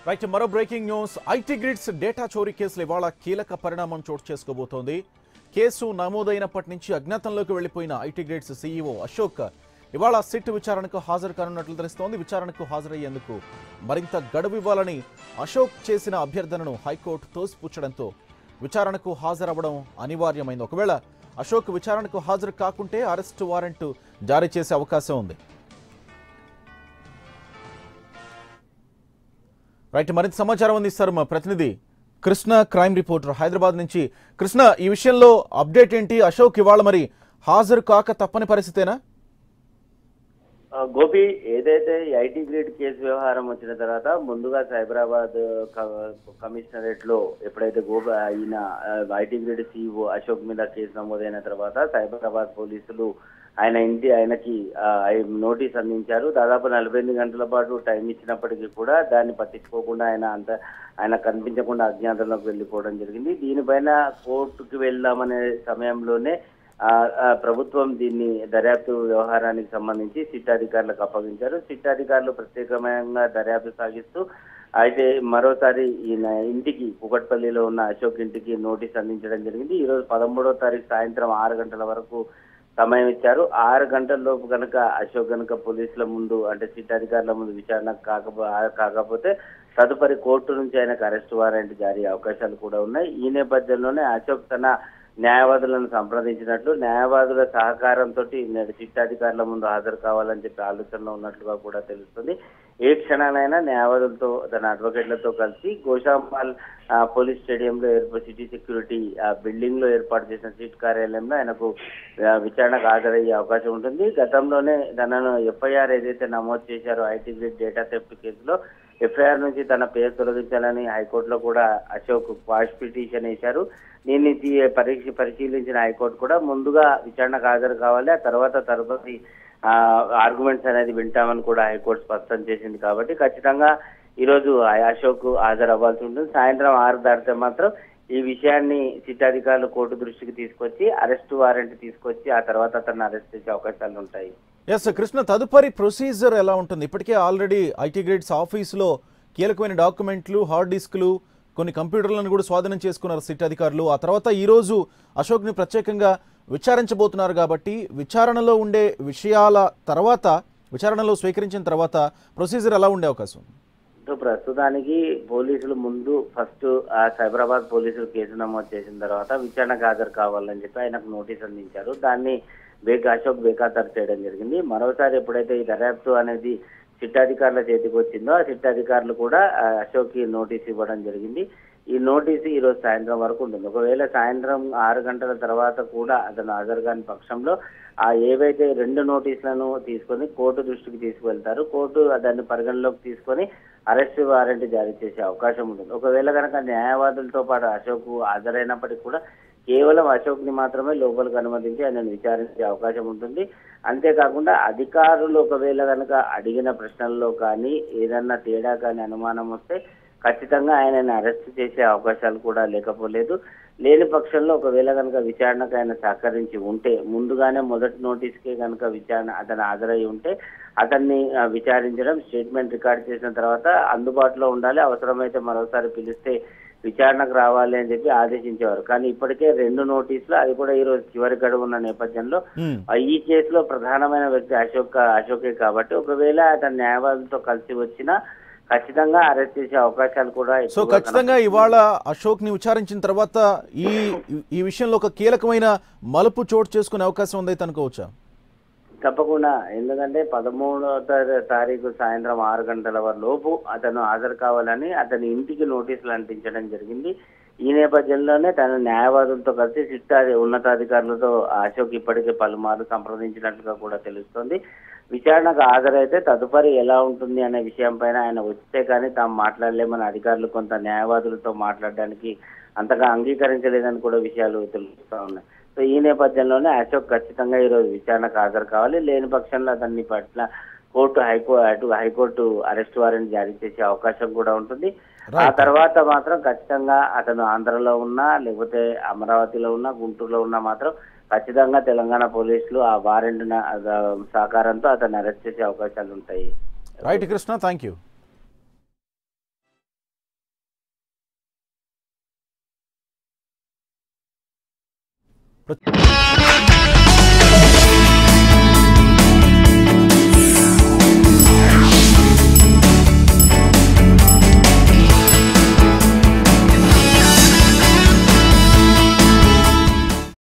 Right మరో breaking news IT grids data చోరీ కేసులో ఇవాళ కీలక పరిణామం చోటు చేసుకోబోతోంది. కేసు నమోదైనప్పటి నుంచి అజ్ఞాతంలోకి వెళ్లిపోయిన ఐటీ గ్రిడ్స్ సీఈఓ అశోక్ ఇవాళ సిట్ విచారణకు హాజరు కానున్నట్లు తెలుస్తోంది. విచారణకు హాజరయ్యేందుకు మరింత గడువు ఇవ్వాలని అశోక్ చేసిన అభ్యర్థనను హైకోర్టు తోసిపుచ్చడంతో విచారణకు హాజరవ్వడం అనివార్యమైంది. ఒకవేళ అశోక్ విచారణకు హాజరు కాకుంటే అరెస్టు వారెంట్ జారీ చేసే అవకాశం ఉంది. రైట్, మరింత సమాచారం అందిస్తారు మా ప్రతినిధి కృష్ణ, క్రైమ్ రిపోర్టర్ హైదరాబాద్ నుంచి. కృష్ణ, ఈ విషయంలో అప్డేట్ ఏంటి? అశోక్ ఇవాళ మరి హాజరు కాక తప్పని పరిస్థితేనా? గోపి, ఏదైతే ఐటీ గ్రిడ్ కేసు వ్యవహారం వచ్చిన తర్వాత ముందుగా సైబరాబాద్ కమిషనరేట్ లో ఎప్పుడైతే ఈయన ఐటీ గ్రిడ్ సీఈఓ అశోక్ మీద కేసు నమోదైన తర్వాత సైబరాబాద్ పోలీసులు ఆయనకి నోటీస్ అందించారు. దాదాపు 48 గంటల పాటు టైం ఇచ్చినప్పటికీ కూడా దాన్ని పట్టించుకోకుండా ఆయన కనిపించకుండా అజ్ఞాతంలోకి వెళ్ళిపోవడం జరిగింది. దీనిపైన కోర్టుకు వెళ్దామనే సమయంలోనే ప్రభుత్వం దీన్ని దర్యాప్తు వ్యవహారానికి సంబంధించి సిట్ అధికారులకు అప్పగించారు. సిట్ అధికారులు ప్రత్యేకమైన దర్యాప్తు సాగిస్తూ అయితే మరోసారి ఈయన ఇంటికి కూకట్పల్లిలో ఉన్న అశోక్ ఇంటికి నోటీస్ అందించడం జరిగింది. ఈ రోజు 13వ తారీఖు సాయంత్రం 6 గంటల వరకు సమయం ఇచ్చారు. 6 గంటల లోపు కనుక అశోక్ కనుక పోలీసుల ముందు అంటే సిట్ అధికారుల ముందు విచారణ కాకపోతే తదుపరి కోర్టు నుంచి ఆయనకు అరెస్ట్ వారెంట్ జారీ అవకాశాలు కూడా ఉన్నాయి. ఈ నేపథ్యంలోనే అశోక్ తన న్యాయవాదులను సంప్రదించినట్లు, న్యాయవాదుల సహకారంతో సిట్ అధికారుల ముందు హాజరు కావాలని చెప్పి ఆలోచనలో ఉన్నట్లుగా కూడా తెలుస్తుంది. ఏ క్షణానైనా న్యాయవాదులతో తన అడ్వకేట్లతో కలిసి గోషామాల్ పోలీస్ స్టేడియంలో సిటీ సెక్యూరిటీ బిల్డింగ్ లో ఏర్పాటు చేసిన సిట్ కార్యాలయంలో ఆయనకు విచారణకు హాజరయ్యే అవకాశం ఉంటుంది. గతంలోనే తనను ఎఫ్ఐఆర్ ఏదైతే నమోదు చేశారో ఐటీ గ్రిడ్ డేటా థెఫ్ట్ కేసులో ఎఫ్ఐఆర్ నుంచి తన పేరు తొలగించాలని హైకోర్టులో కూడా అశోక్ క్వాష్ పిటిషన్ వేశారు. దీన్ని పరిశీలించిన హైకోర్టు కూడా ముందుగా విచారణకు హాజరు కావాలి, ఆ తర్వాత తదుపరి ఆర్గ్యుమెంట్స్ అనేది వింటామని కూడా హైకోర్టు స్పష్టం చేసింది. కాబట్టి ఖచ్చితంగా ఈరోజు అశోక్ హాజరు అవ్వాల్సి ఉంటుంది. సాయంత్రం 6 దాటితే మాత్రం ఈ విషయాన్ని సిట్ అధికారులు కోర్టు దృష్టికి తీసుకొచ్చి అరెస్ట్ వారెంట్ తీసుకొచ్చి ఆ తర్వాత అతన్ని అరెస్ట్ చేసే అవకాశాలు ఉంటాయి. ఎస్ కృష్ణ, తదుపరి ప్రొసీజర్ ఎలా ఉంటుంది? ఇప్పటికే ఆల్రెడీ ఐటీ గ్రిడ్స్ ఆఫీసులో కీలకమైన డాక్యుమెంట్లు, హార్డ్ డిస్క్లు, కొన్ని కంప్యూటర్లను కూడా స్వాధీనం చేసుకున్నారు సిట్ అధికారులు. ఆ తర్వాత ఈరోజు అశోక్ని ప్రత్యేకంగా విచారించబోతున్నారు. కాబట్టి విచారణలో ఉండే విషయాల తర్వాత, విచారణలో స్వీకరించిన తర్వాత ప్రొసీజర్ ఎలా ఉండే అవకాశం? ప్రస్తుతానికి పోలీసులు ముందు ఫస్ట్ సైబరాబాద్ పోలీసులు కేసు నమోదు చేసిన తర్వాత విచారణకు హాజరు కావాలని చెప్పి ఆయనకు నోటీస్ అందించారు. దాన్ని అశోక్ బేఖాతరు చేయడం జరిగింది. మరోసారి ఎప్పుడైతే ఈ దర్యాప్తు అనేది సిట్ అధికారుల చేతికి వచ్చిందో ఆ సిట్ అధికారులు కూడా అశోక్ కి నోటీస్ ఇవ్వడం జరిగింది. ఈ నోటీసు ఈ రోజు సాయంత్రం వరకు ఉంటుంది. ఒకవేళ సాయంత్రం 6 గంటల తర్వాత కూడా అతను హాజరు కాని పక్షంలో ఏవైతే 2 నోటీసులను తీసుకొని కోర్టు దృష్టికి తీసుకువెళ్తారు. కోర్టు దాన్ని పరిగణలోకి తీసుకొని అరెస్ట్ వారెంట్ జారీ చేసే అవకాశం ఉంటుంది. ఒకవేళ కనుక న్యాయవాదులతో పాటు అశోక్ హాజరైనప్పటికీ కూడా కేవలం అశోక్ ని మాత్రమే లోపలికి అనుమతించి ఆయనను విచారించే అవకాశం ఉంటుంది. అంతేకాకుండా అధికారులు ఒకవేళ కనుక అడిగిన ప్రశ్నల్లో కానీ ఏదన్నా తేడా కానీ అనుమానం వస్తే ఖచ్చితంగా ఆయనని అరెస్ట్ చేసే అవకాశాలు కూడా లేకపోలేదు. లేని పక్షంలో ఒకవేళ కనుక విచారణకు ఆయన సహకరించి ఉంటే, ముందుగానే మొదటి నోటీస్కే కనుక విచారణ అతను హాజరై ఉంటే అతన్ని విచారించడం, స్టేట్మెంట్ రికార్డ్ చేసిన తర్వాత అందుబాటులో ఉండాలి, అవసరమైతే మరోసారి పిలిస్తే విచారణకు రావాలి అని చెప్పి ఆదేశించేవారు. కానీ ఇప్పటికే 2 నోటీసులు, అది కూడా ఈ రోజు చివరి గడువు ఉన్న నేపథ్యంలో ఈ కేసులో ప్రధానమైన వ్యక్తి అశోకే కాబట్టి ఒకవేళ అతను న్యాయవాదులతో కలిసి వచ్చినా ఖచ్చితంగా అరెస్ట్ చేసే అవకాశాలు కూడా. సో ఖచ్చితంగా ఇవాళ అశోక్ ని విచారించిన తర్వాత ఈ విషయంలో ఒక కీలకమైన మలుపు చోటు చేసుకునే అవకాశం ఉందైతే అనుకోవచ్చా? తప్పకుండా. ఎందుకంటే 13వ తారీఖు సాయంత్రం 6 గంటల లోపు అతను హాజరు కావాలని అతని ఇంటికి నోటీసులు అంటించడం జరిగింది. ఈ నేపథ్యంలోనే తన న్యాయవాదులతో కలిసి సిట్ ఉన్నతాధికారులతో అశోక్ ఇప్పటికే పలుమార్లు సంప్రదించినట్లుగా కూడా తెలుస్తోంది. విచారణకు హాజరైతే తదుపరి ఎలా ఉంటుంది అనే విషయం పైన ఆయన వస్తే కానీ తాము మాట్లాడలేమని అధికారులు కొంత న్యాయవాదులతో మాట్లాడడానికి అంతగా అంగీకరించలేదని కూడా విషయాలు తెలుస్తూ ఉన్నాయి. సో ఈ నేపథ్యంలోనే అశోక్ ఖచ్చితంగా ఈరోజు విచారణకు హాజరు కావాలి. లేని పక్షంలో అతన్ని పట్ల హైకోర్టు అరెస్ట్ వారెంట్ జారీ చేసే అవకాశం కూడా ఉంటుంది. ఆ తర్వాత మాత్రం ఖచ్చితంగా అతను ఆంధ్రలో ఉన్నా, లేకపోతే అమరావతిలో ఉన్నా, గుంటూరులో ఉన్నా మాత్రం ఖచ్చితంగా తెలంగాణ పోలీసులు ఆ వారెంట్ సహకారంతో అతన్ని అరెస్ట్ చేసే అవకాశాలు ఉంటాయి. Right Krishna, thank you. Prithvi